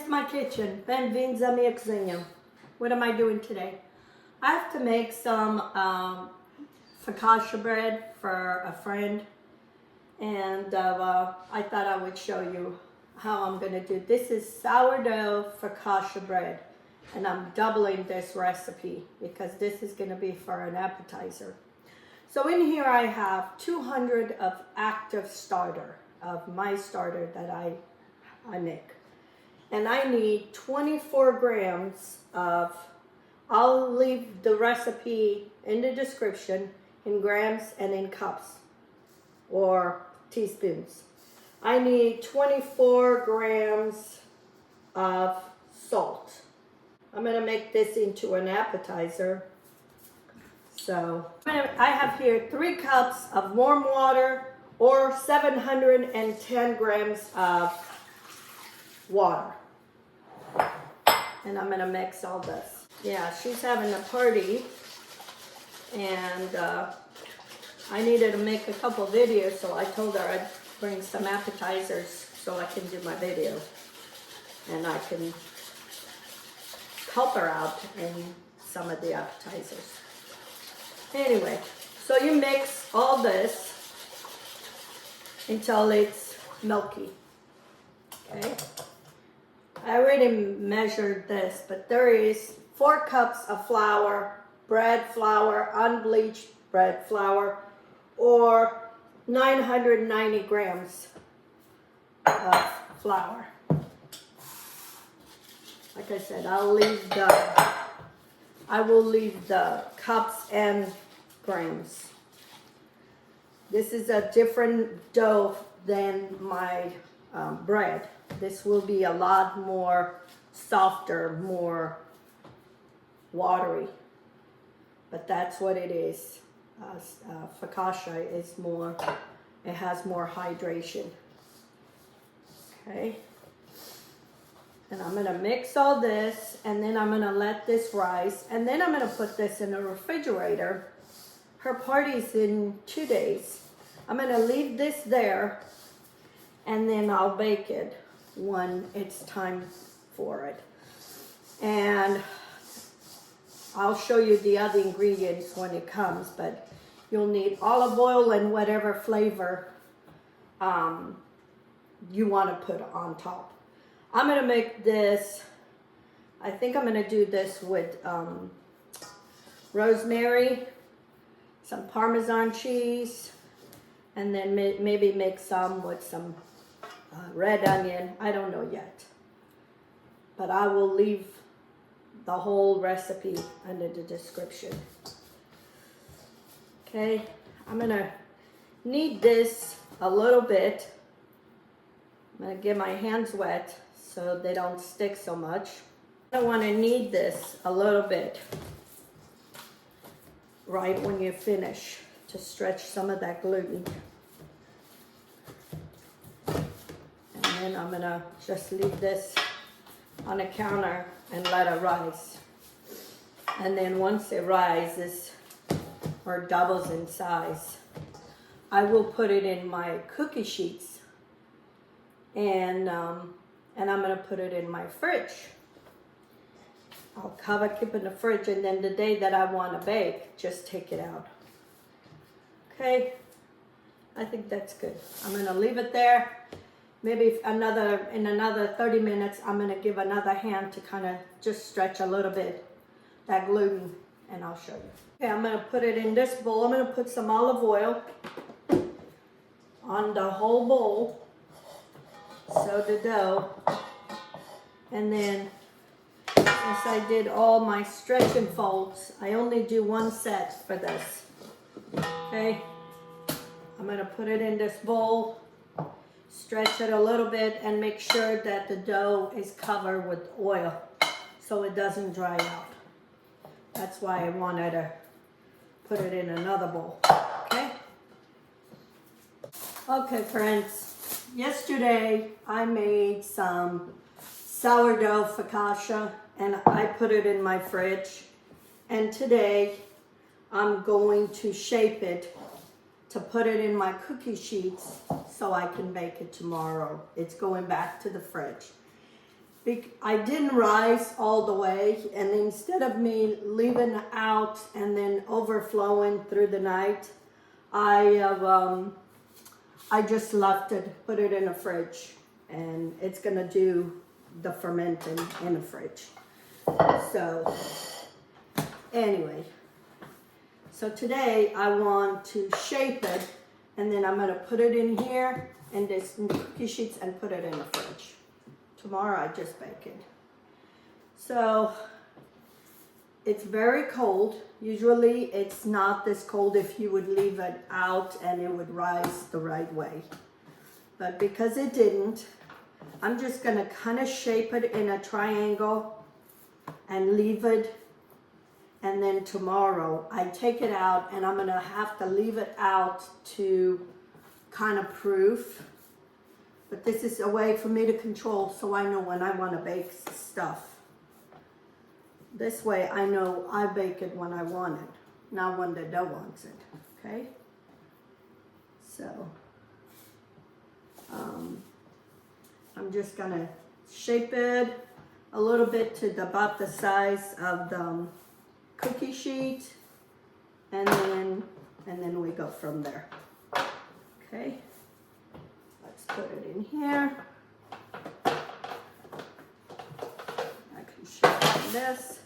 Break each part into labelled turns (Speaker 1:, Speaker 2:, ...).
Speaker 1: it's my kitchen. Benvinza a mia cucina. What am I doing today? I have to make some focaccia bread for a friend, and I thought I would show you how I'm gonna do. This is sourdough focaccia bread, and I'm doubling this recipe because this is gonna be for an appetizer. So in here I have 200 of active starter, of my starter that I make. And I need 24 grams of, I'll leave the recipe in the description in grams and in cups or teaspoons. I need 24 grams of salt. I'm gonna make this into an appetizer. So I have here 3 cups of warm water or 710 grams of water. And I'm gonna mix all this. Yeah, she's having a party, and I needed to make a couple videos, so I told her I'd bring some appetizers so I can do my video, and I can help her out in some of the appetizers. Anyway, so you mix all this until it's milky. Okay, I already measured this, but there is 4 cups of flour, bread flour, unbleached bread flour, or 990 grams of flour. Like I said, I will leave the cups and grams. This is a different dough than my bread. This will be a lot more softer, more watery, but that's what it is. Focaccia is more, it has more hydration. Okay, and I'm gonna mix all this, and then I'm gonna let this rise, and then I'm gonna put this in the refrigerator. Her party's in 2 days. I'm gonna leave this there, and then I'll bake it when it's time for it. And I'll show you the other ingredients when it comes, but you'll need olive oil and whatever flavor you want to put on top. I'm gonna make this, I think I'm gonna do this with rosemary, some Parmesan cheese, and then maybe make some with some red onion. I don't know yet, but I will leave the whole recipe under the description. Okay, I'm gonna knead this a little bit. I'm gonna get my hands wet so they don't stick so much. I want to knead this a little bit right when you finish to stretch some of that gluten. And then I'm gonna just leave this on the counter and let it rise. And then once it rises or doubles in size, I will put it in my cookie sheets, and I'm gonna put it in my fridge. I'll keep it in the fridge, and then the day that I want to bake, just take it out. Okay, I think that's good. I'm gonna leave it there. Maybe in another 30 minutes, I'm gonna give another hand to kind of just stretch a little bit that gluten, and I'll show you. Okay, I'm gonna put it in this bowl. I'm gonna put some olive oil on the whole bowl, so the dough, and then since I did all my stretch and folds, I only do 1 set for this. Okay, I'm gonna put it in this bowl, stretch it a little bit, and make sure that the dough is covered with oil so it doesn't dry out. That's why I wanted to put it in another bowl. Okay? Okay, friends. Yesterday I made some sourdough focaccia and I put it in my fridge. And today I'm going to shape it to put it in my cookie sheets so I can bake it tomorrow. It's going back to the fridge. I didn't rise all the way, and instead of me leaving out and then overflowing through the night, I just left it, put it in a fridge, and it's gonna do the fermenting in the fridge. So anyway, so today I want to shape it, and then I'm gonna put it in here and this cookie sheets and put it in the fridge. Tomorrow I just bake it. So it's very cold. Usually it's not this cold if you would leave it out and it would rise the right way. But because it didn't, I'm just gonna kind of shape it in a triangle and leave it. And then tomorrow I take it out, and I'm gonna have to leave it out to kind of proof. But this is a way for me to control, so I know when I want to bake stuff. This way I know I bake it when I want it, not when the dough wants it, okay? So, I'm just gonna shape it a little bit to about the size of the cookie sheet, and then we go from there, okay? Put it in here. I can shape it like this.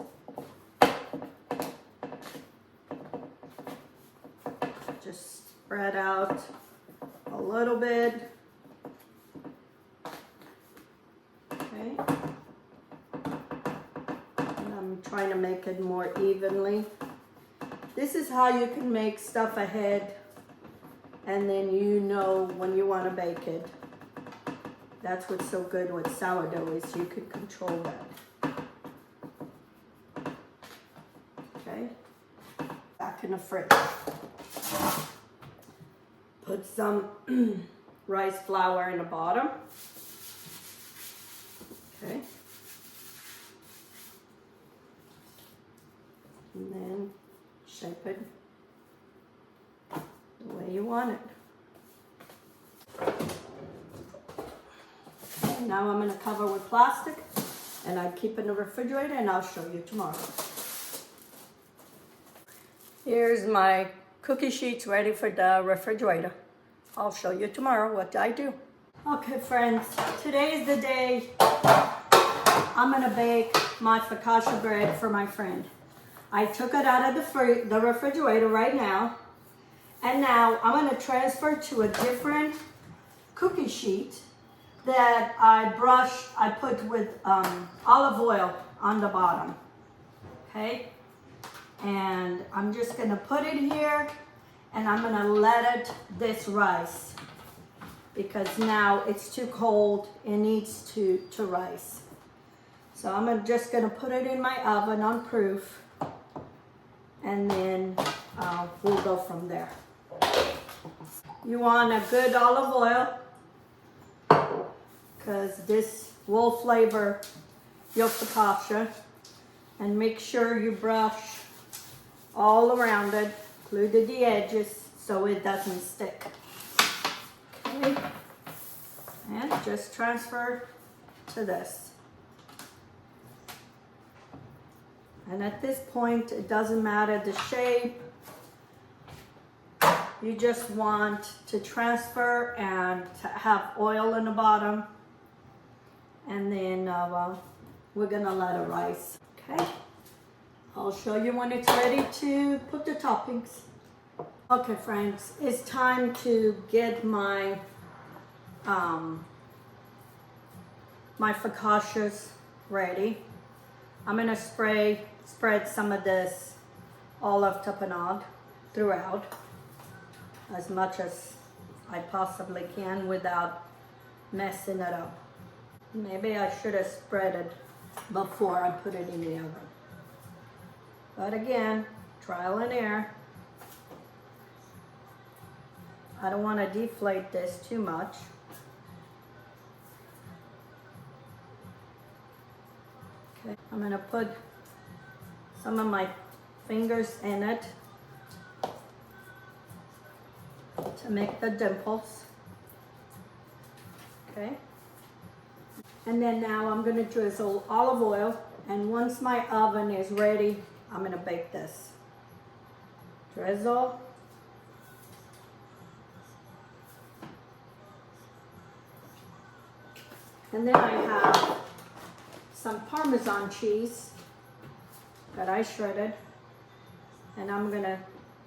Speaker 1: Just spread out a little bit. Okay. And I'm trying to make it more evenly. This is how you can make stuff ahead, and then you know when you want to bake it. That's what's so good with sourdough, is you can control that. Okay, back in the fridge. Put some rice flour in the bottom. Okay. And then shape it the way you want it. Okay, now I'm going to cover with plastic, and I keep it in the refrigerator, and I'll show you tomorrow. Here's my cookie sheets ready for the refrigerator. I'll show you tomorrow what I do. Okay friends, today is the day I'm going to bake my focaccia bread for my friend. I took it out of the refrigerator right now, and now I'm going to transfer to a different cookie sheet that I put with olive oil on the bottom. Okay, and I'm just going to put it here, and I'm going to let this rise, because now it's too cold, it needs to rise. So I'm just going to put it in my oven on proof, and then we'll go from there. You want a good olive oil, because this will flavor your focaccia, and make sure you brush all around it, including the edges, so it doesn't stick. Okay, and just transfer to this. And at this point, it doesn't matter the shape. You just want to transfer and to have oil in the bottom. And then we're gonna let it rise, okay? I'll show you when it's ready to put the toppings. Okay friends, it's time to get my my focaccias ready. I'm gonna spread some of this olive tapenade throughout, as much as I possibly can without messing it up. Maybe I should have spread it before I put it in the oven. But again, trial and error. I don't want to deflate this too much. Okay, I'm going to put some of my fingers in it to make the dimples. Okay. And then now I'm gonna drizzle olive oil, and once my oven is ready, I'm gonna bake this. Drizzle. And then I have some Parmesan cheese that I shredded, and I'm gonna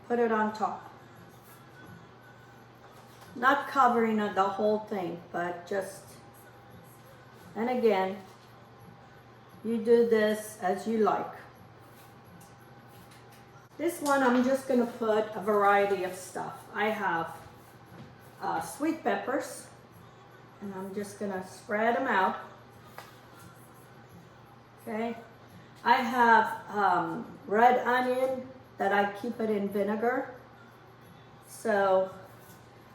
Speaker 1: put it on top. Not covering the whole thing, but just, and again, you do this as you like. This one I'm just gonna put a variety of stuff. I have sweet peppers, and I'm just gonna spread them out. Okay, I have red onion that I keep it in vinegar. So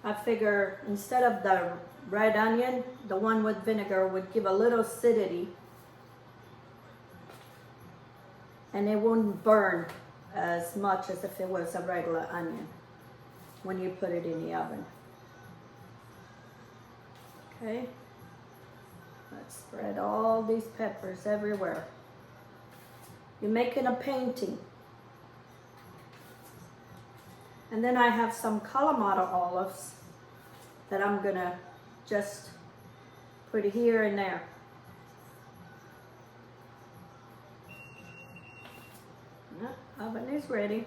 Speaker 1: I figure instead of the red onion, the one with vinegar would give a little acidity, and it wouldn't burn as much as if it was a regular onion when you put it in the oven. Okay, let's spread all these peppers everywhere. You're making a painting. And then I have some Kalamata olives that I'm gonna just put here and there. Oven is ready.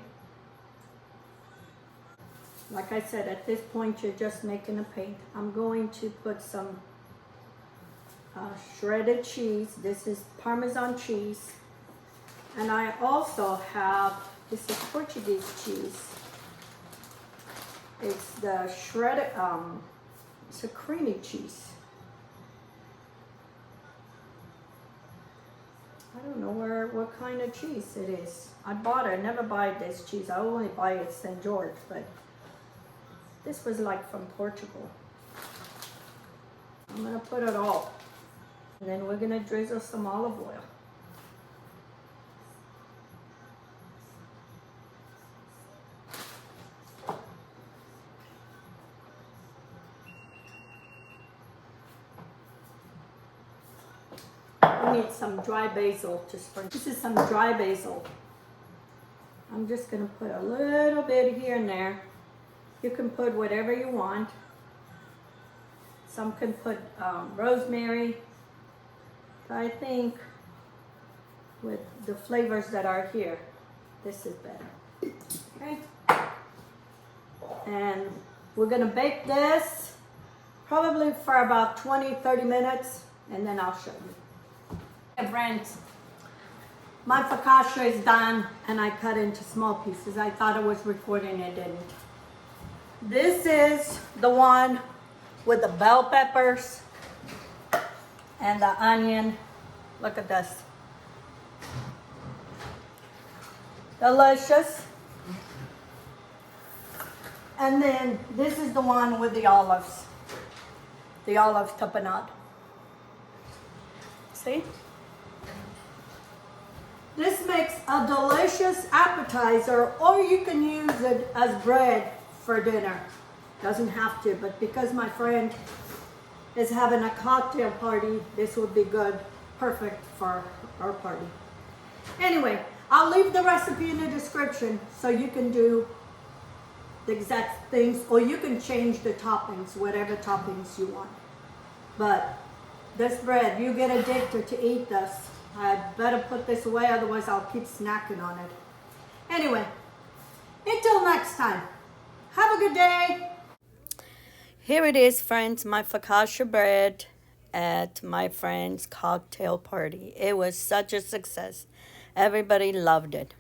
Speaker 1: Like I said, at this point you're just making a paint. I'm going to put some shredded cheese. This is Parmesan cheese. And I also have, this is Portuguese cheese. It's the shredded, it's a creamy cheese. I don't know what kind of cheese it is. I bought it, I never buy this cheese. I only buy it St. George, but this was like from Portugal. I'm gonna put it all. And then we're gonna drizzle some olive oil. We need some dry basil to sprinkle. This is some dry basil. I'm just gonna put a little bit here and there. You can put whatever you want. Some can put rosemary. But I think with the flavors that are here, this is better. Okay. And we're gonna bake this probably for about 20-30 minutes, and then I'll show you. Friends, my focaccia is done, and I cut into small pieces. I thought it was recording, it didn't. This is the one with the bell peppers and the onion. Look at this. Delicious. And then this is the one with the olives. The olives tapenade. See? This makes a delicious appetizer, or you can use it as bread for dinner. Doesn't have to, but because my friend is having a cocktail party, this would be good, perfect for our party. Anyway, I'll leave the recipe in the description so you can do the exact things, or you can change the toppings, whatever toppings you want. But this bread, you get addicted to eat this. I'd better put this away, otherwise I'll keep snacking on it. Anyway, until next time, have a good day. Here it is, friends, my focaccia bread at my friend's cocktail party. It was such a success. Everybody loved it.